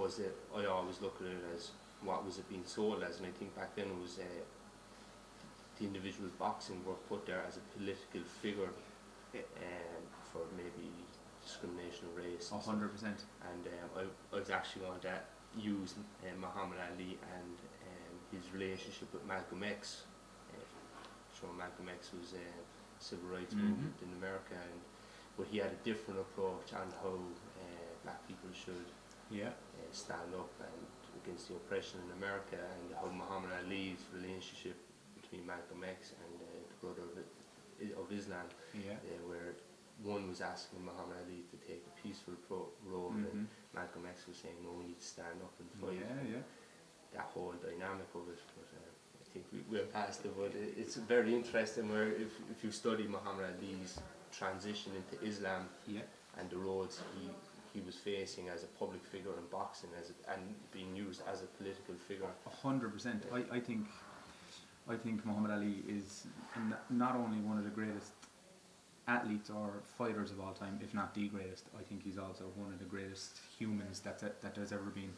suppose that I always look at it as what was it being sold as, and I think back then it was the individual boxing were put there as a political figure for maybe discrimination of race. 100%. And I was actually going to use Muhammad Ali and his relationship with Malcolm X. So Malcolm X was a civil rights movement in America, but he had a different approach on how black people should stand up and against the oppression in America, and how Muhammad Ali's relationship between Malcolm X and the brother of Islam, where one was asking Muhammad Ali to take a peaceful road, and Malcolm X was saying, no, we need to stand up and fight. That whole dynamic of it. But I think we're past it, but it's very interesting where if you study Muhammad Ali's transition into Islam and the roads he was facing as a public figure in boxing and being used as a political figure. 100%. I think Muhammad Ali is not only one of the greatest athletes or fighters of all time, if not the greatest. I think he's also one of the greatest humans that there's ever been.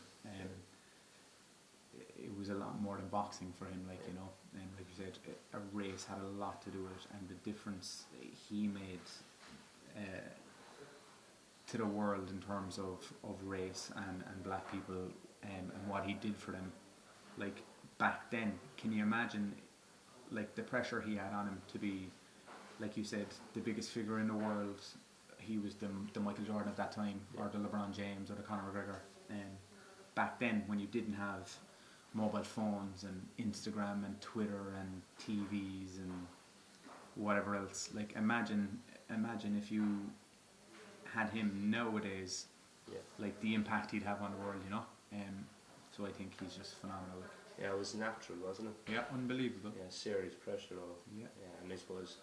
It was a lot more than boxing for him, like you said, a race had a lot to do with it, and the difference he made to the world in terms of race and black people, and what he did for them. Like back then, can you imagine like the pressure he had on him to be, like you said, the biggest figure in the world? He was the Michael Jordan of that time, or the LeBron James, or the Conor McGregor. Back then, when you didn't have mobile phones and Instagram and Twitter and TVs and whatever else, like imagine if you had him nowadays, like the impact he'd have on the world, so I think he's just phenomenal. Yeah, it was natural, wasn't it? Yeah, unbelievable. Yeah, serious pressure though. Yeah, and I suppose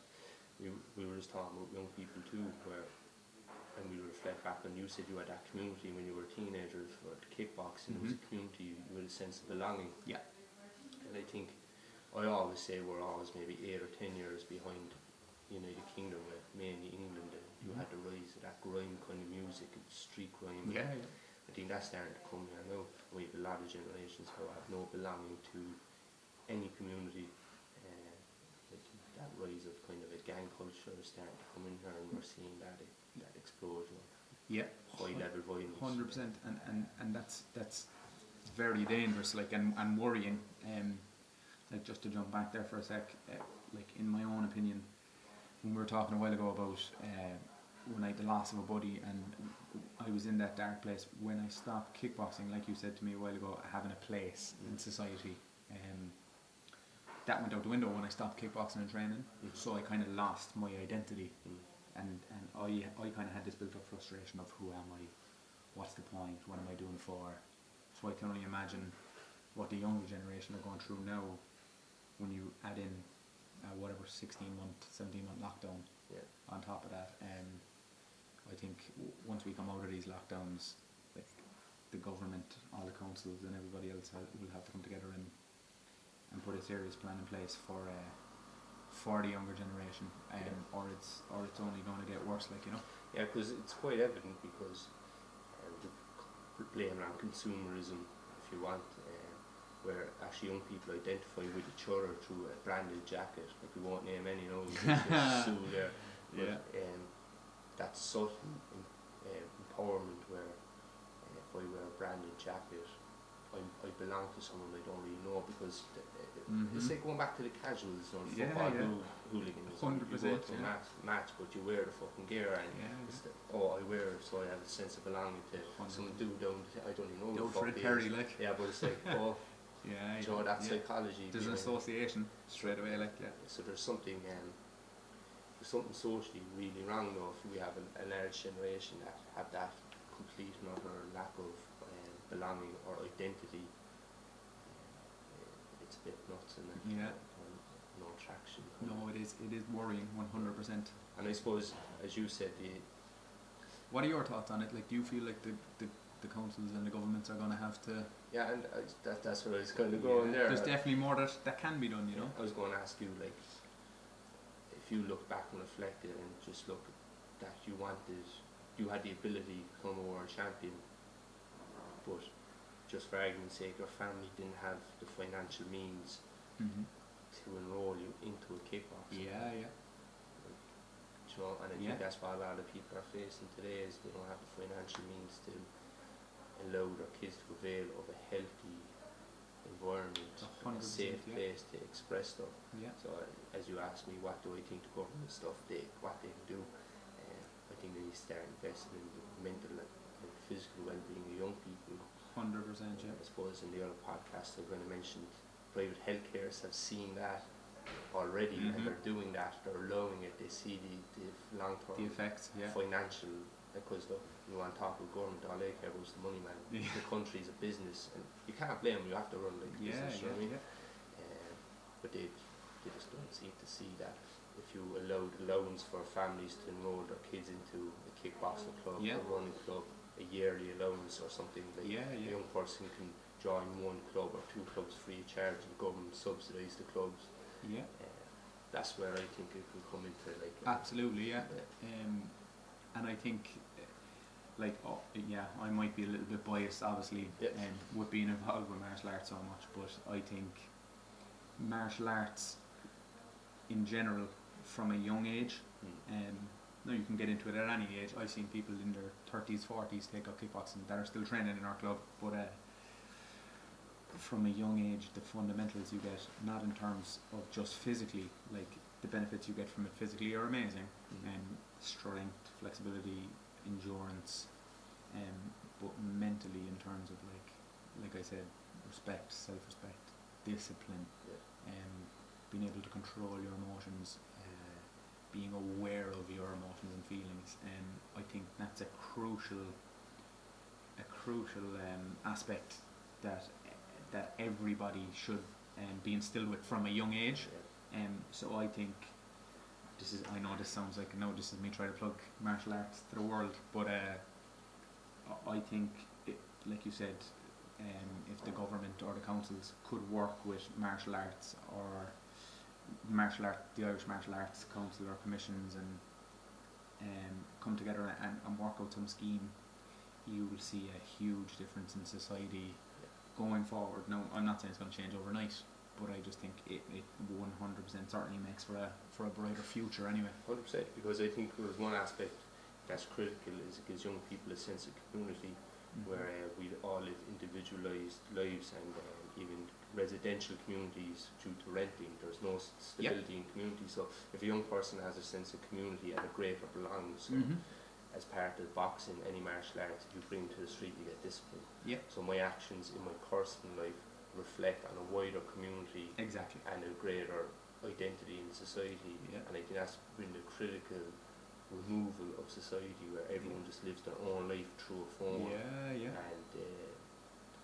we were just talking about young people too, and we reflect back on, you said you had that community when you were teenagers for kickboxing. It was a community, you had a sense of belonging. Yeah. And I think, I always say we're always maybe 8 or 10 years behind United Kingdom, with mainly England. You had the rise of that grime kind of music, and street grime. Yeah. I think that's starting to come here now. We have a lot of generations who have no belonging to any community. That rise of kind of a gang culture is starting to come in here, and we're seeing that explosion of high level violence. 100%, and that's very dangerous, like and worrying. Like just to jump back there for a sec, like in my own opinion, when we were talking a while ago about when I had the loss of a buddy and I was in that dark place, when I stopped kickboxing, like you said to me a while ago, having a place in society, that went out the window when I stopped kickboxing and training. So I kind of lost my identity, and I kind of had this built up frustration of who am I, what's the point, what am I doing for. So I can only imagine what the younger generation are going through now when you add in 16-month, 17-month lockdown on top of that. I think once we come out of these lockdowns, like the government, all the councils and everybody else will have to come together and put a serious plan in place for the younger generation, or it's only going to get worse, Yeah, because it's quite evident, because the blame on consumerism, if you want, where actually young people identify with each other through a branded jacket. Like, we won't name any, Sue there. But that subtle empowerment where if I wear a branded jacket, I belong to someone I don't really know, because it's like going back to the casuals, football hooligans. 100%. You go to a match, but you wear the fucking gear, and I wear it, so I have a sense of belonging to some dude down, I don't even know. Go for it, Perry, like. Yeah, but it's like, that psychology. There's an association straight away, So there's something socially really wrong though if we have a large generation that have that complete and utter lack of belonging or identity. It's a bit nuts, isn't it? Yeah. No traction. No, it is worrying, 100%. And I suppose, as you said, what are your thoughts on it? Like, do you feel like the councils and the governments are going to have to... Yeah, and that's what I was kind of going there. There's definitely more that can be done, I was going to ask you, like, if you look back and reflected and just look at that you had the ability to become a world champion, but just for argument's sake, your family didn't have the financial means Mhm. to enroll you into a kickboxing Yeah, club. yeah. You know, and I Yeah. think that's what a lot of people are facing today, is they don't have the financial means to allow their kids to avail of a healthy environment, a 100%, safe yeah. place to express stuff. Yeah. So as you ask me, what do I think the government stuff what they can do? I think they need to start investing in the mental and physical well-being of young people. 100%, yeah. I suppose in the other podcast I'm going to mention private healthcares have seen that already, Mhm. and they're doing that. They're allowing it. They see the long-term The effects, yeah. financial, because look, you want to talk with government, all they care about is the money, man. Yeah. The country's a business, and you can't blame them. You have to run like a Yeah, business. You know what I mean? yeah. But they just don't seem to see that if you allowed allowance for families to enroll their kids into a kickboxing club, Yeah. a running club, a yearly allowance or something, like Yeah, a yeah. young person can join one club or two clubs free of charge, and the government subsidise the clubs. Yeah. That's where I think it can come into, like, Absolutely, yeah. And I think, like, yeah, I might be a little bit biased, obviously, Yeah. with being involved with martial arts so much, but I think martial arts in general, from a young age, no, you can get into it at any age. I've seen people in their 30s, 40s take up kickboxing that are still training in our club, but from a young age, the fundamentals you get, not in terms of just physically, like the benefits you get from it physically are amazing, and strength, flexibility, endurance, but mentally in terms of like I said, respect, self-respect, discipline, being able to control your emotions, being aware of your emotions and feelings, and I think that's a crucial aspect that everybody should be instilled with from a young age. So I think I know this sounds like, no, this is me trying to plug martial arts to the world, but I think, like you said, if the government or the councils could work with martial arts, or the Irish Martial Arts Council or commissions, and come together and work out some scheme, you will see a huge difference in society going forward. Now, I'm not saying it's going to change overnight, but I just think it 100% certainly makes for a brighter future anyway. 100%, because I think there's one aspect that's critical, is it gives young people a sense of community, where we all live individualised lives, and even residential communities, due to renting, there's no stability in community. So if a young person has a sense of community and a greater belonging, so as part of boxing, any martial arts, if you bring to the street, you get discipline. So my actions in my personal life reflect on a wider community, exactly, and a greater identity in society. And I think that's been the critical removal of society, where everyone just lives their own life through a phone, and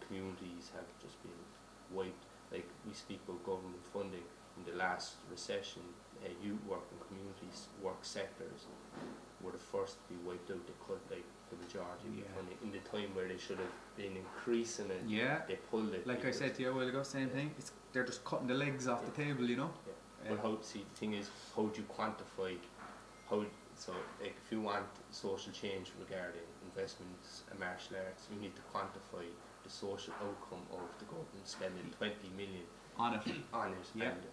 communities have just been wiped. Like, we speak about government funding. In the last recession, youth work in communities, work sectors were the first to be wiped out. They cut like the majority of the funding in the time where they should have been increasing it. They pulled it. Like I said to you a while ago, same thing. They're just cutting the legs off the table, you know. But the thing is, how do you quantify? So, like, if you want social change regarding investments in martial arts, you need to quantify the social outcome of the government spending 20 million on it. And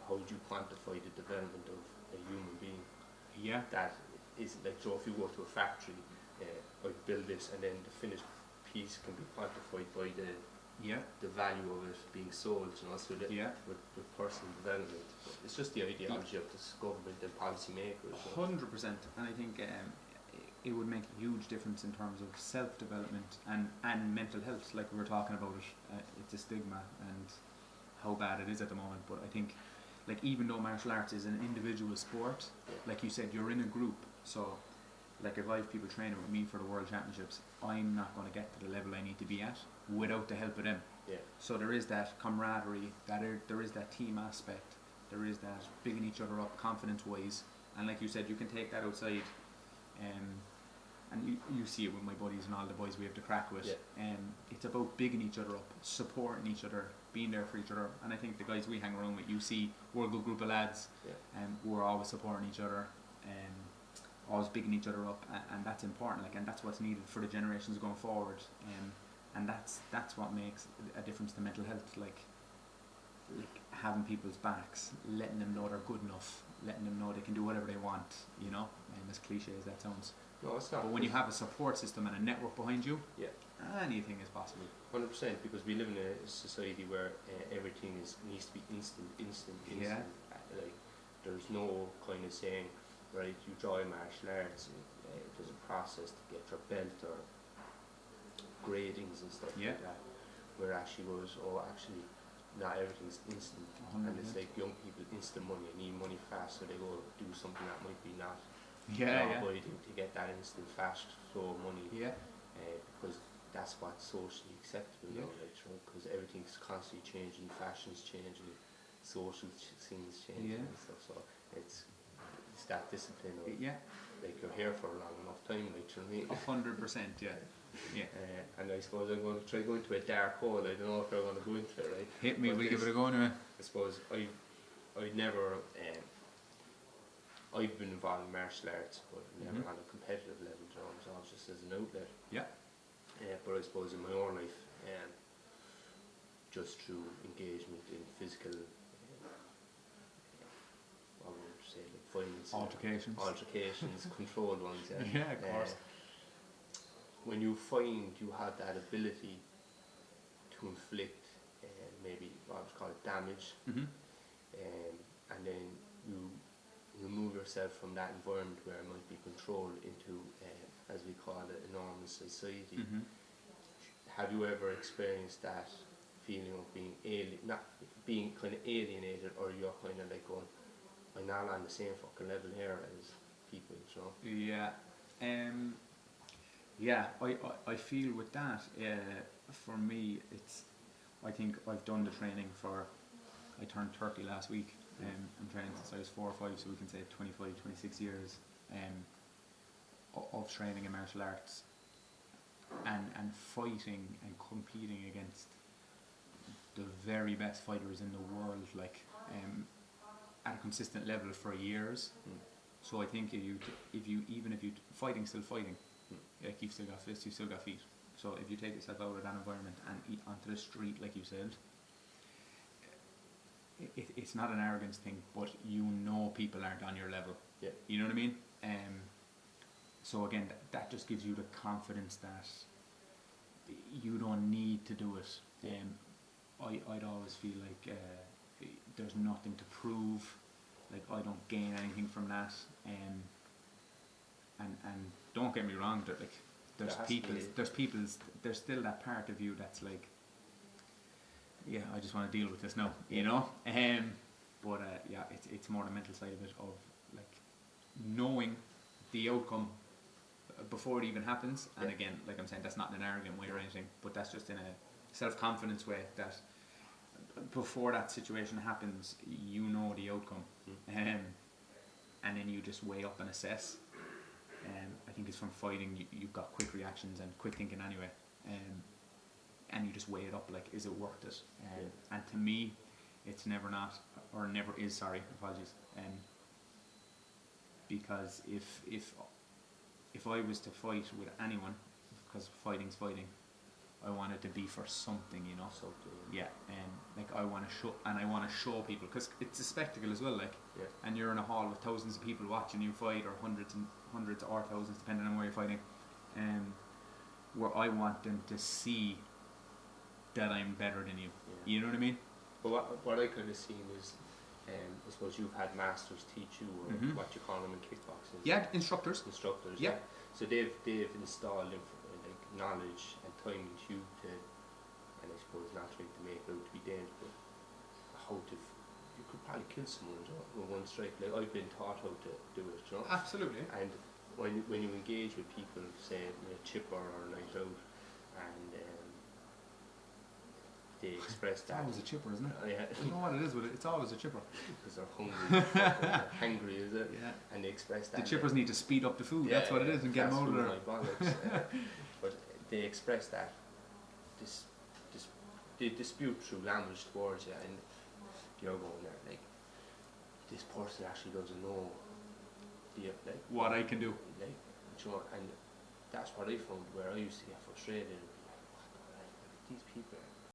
how do you quantify the development of a human being? That is, like, so if you go to a factory, I build this, and then the finished piece can be quantified by the value of it being sold, you know, so with personal development. It's just the ideology of this government and policy makers. 100%, and I think it would make a huge difference in terms of self-development and mental health, like we were talking about it. It's a stigma and how bad it is at the moment, but I think, like, even though martial arts is an individual sport, like you said, you're in a group, so like if I have people training with me for the World Championships, I'm not going to get to the level I need to be at without the help of them. So there is that camaraderie, there is that team aspect, there is that bigging each other up confidence-wise, and like you said, you can take that outside, and you see it with my buddies and all the boys we have to crack with. It's about bigging each other up, supporting each other, being there for each other, and I think the guys we hang around with, you see, we're a good group of lads, and we're always supporting each other, always bigging each other up, and that's important, like, and that's what's needed for the generations going forward. and that's what makes a difference to mental health. Like having people's backs, letting them know they're good enough, letting them know they can do whatever they want. You know, and as cliche as that sounds. No, it's not. But when you have a support system and a network behind you, yeah, anything is possible. 100%, because we live in a society where everything needs to be instant. Yeah. Like, there's no kind of saying, right, you join martial arts, there's a process to get your belt or gradings and stuff Yeah. like that. Where actually actually, not everything's instant. 100%. And it's like young people, instant money, need money fast, so they go do something that might be not Yeah. avoiding to get that instant fast flow of money. Yeah. Because that's what's socially acceptable now, like, because everything's constantly changing, fashion's changing, social things changing and stuff. So it's that discipline of like you're here for a long enough time, like, you know what I mean? 100%. Yeah. Yeah. And I suppose I'm going to try going into a dark hole. I don't know if I'm going to go into it, right? Hit me, but we'll give it a go anyway. I suppose I never. I've been involved in martial arts, but never on a competitive level. You know, it was all just as an outlet. Yeah. But I suppose in my own life, just through engagement in physical, what would you say, like violence, altercations, controlled ones. Yeah, of course. When you find you have that ability to inflict, maybe what was called damage, and then you remove yourself from that environment where it might be controlled into, as we call it, a normal society. Have you ever experienced that feeling of being not being kind of alienated, or you're kind of like going, I'm not on the same fucking level here as people, you know? Yeah. Yeah, I feel with that, for me, I think I've done the training I turned 30 last week. I'm training since I was 4 or 5, so we can say 25, 26 years of training in martial arts and fighting and competing against the very best fighters in the world, like at a consistent level for years. So I think if you fighting's still fighting, like you've still got fists, you've still got feet. So if you take yourself out of that environment and eat onto the street, like you said, it's not an arrogance thing, but you know people aren't on your level. Yeah. You know what I mean? So again, that just gives you the confidence that you don't need to do it. I'd always feel like there's nothing to prove. Like I don't gain anything from that. And don't get me wrong, there's still that part of you that's like, yeah, I just want to deal with this now, you know. But yeah, it's more the mental side of it, of like knowing the outcome before it even happens. And again, like I'm saying, that's not in an arrogant way or anything, but that's just in a self-confidence way, that before that situation happens, you know the outcome, and then you just weigh up and assess. I think it's from fighting, you've got quick reactions and quick thinking anyway, and you just weigh it up, like, is it worth it? And to me, it's never is, apologies, because if I was to fight with anyone, because fighting's fighting, I want it to be for something, you know. Yeah, like I want to show people, because it's a spectacle as well, like, and you're in a hall with thousands of people watching you fight, or hundreds or thousands, depending on where you're fighting, where I want them to see that I'm better than you. You know what I mean? But what I kind of seen is, I suppose you've had masters teach you, or what you call them in kickboxing. Yeah, instructors. Yeah. So they've installed like knowledge and time into you to, and I suppose not trying to make it out to be dangerous, but how to. You could probably kill someone with one strike. Like I've been taught how to do it, you know. Absolutely. And when you engage with people, say in a chipper or a night out, and they express that. It's always a chipper, isn't it? Yeah. I don't know what it is with it. It's always a chipper. Because they're hungry. Hungry, is it? Yeah. And they express that. The chippers need to speed up the food. That's what it is, and get them out of there. But they express that. They dispute through language towards you, and you're going there like, this person actually doesn't know what I can do. Like, you know, and that's what I found, where I used to get frustrated and be like, what the hell, these people